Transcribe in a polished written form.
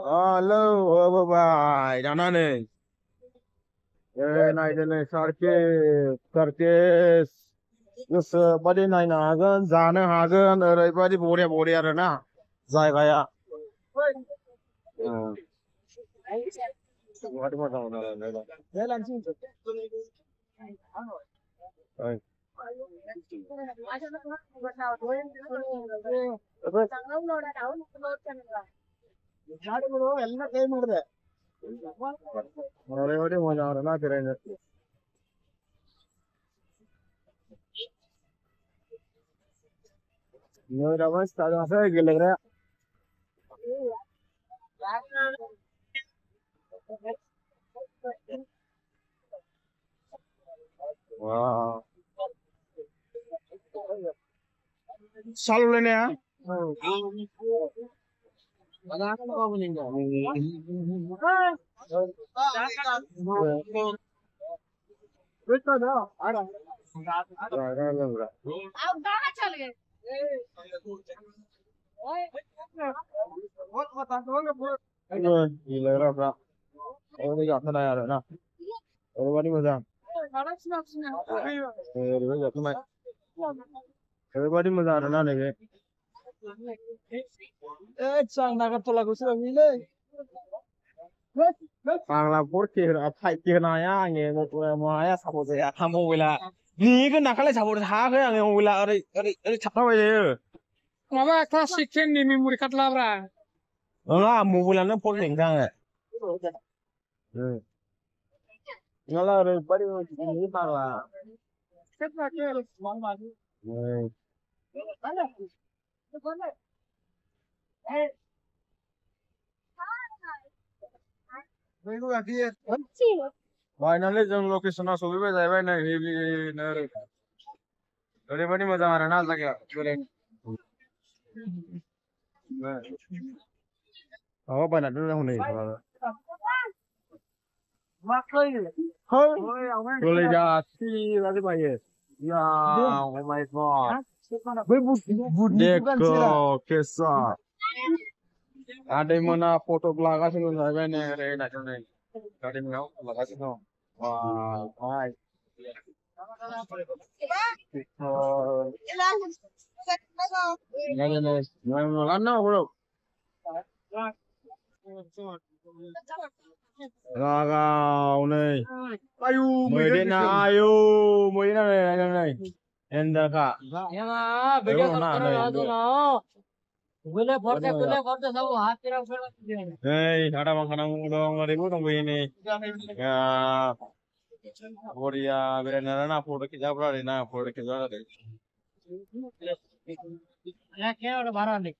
Halo, bye. Jangan nih. Này đây này sarkis terus badi naik nagan jana hagan badi boria boria na jai gaya badi mata ಎಲ್ಲ ಕೈ ಮಾಡಿದೆ ಬಡಿ ಮಜಾ ನಾ ತಿರಂಗ मेरा बस ताजा से गिर लग रहा वाह सालू लेने हैं lग रहा था और भी जाता ना यार है ना और बड़ी मजा everybody मजा आ रहा ना लेके चांग नागर तो लागू से मिले बांग्ला फोर के फाइव के ना या आंगे माया साबो से थामो वेला नी के नाखाले साबो था के आंगे वेला अरे छापा बाय माबा क्लास 6 नि मेमोरि कार्ड लाब्रा मबाइलानो फन हेंगां ngala rồi bari ni bangla finally जों लकेशनाव सफैबाय जाहैबाय नै ओरैबायदि मोजां आरोना जायगाया माबा बायना दोननांगौ हनै Boleh jadi lagi bayar. Ya, oh my god. Deko, kesah. Ada yang mana foto belakang sih saya nih, ada nih. Ada yang mau belakang sih no. Wah, hai. Nggak nih, nggak no bro. Gagau nih. आयु Mới đến ayo, mới đến này. Em đã cả. Hema video call गरेर आजो न गुले फर्टे सब हाततिर फेला Hey, ada makanan dong, ribu dong ini. Ya, Korea, berenang na foto kita berada na foto kita ada. या के एउटा भाडा नि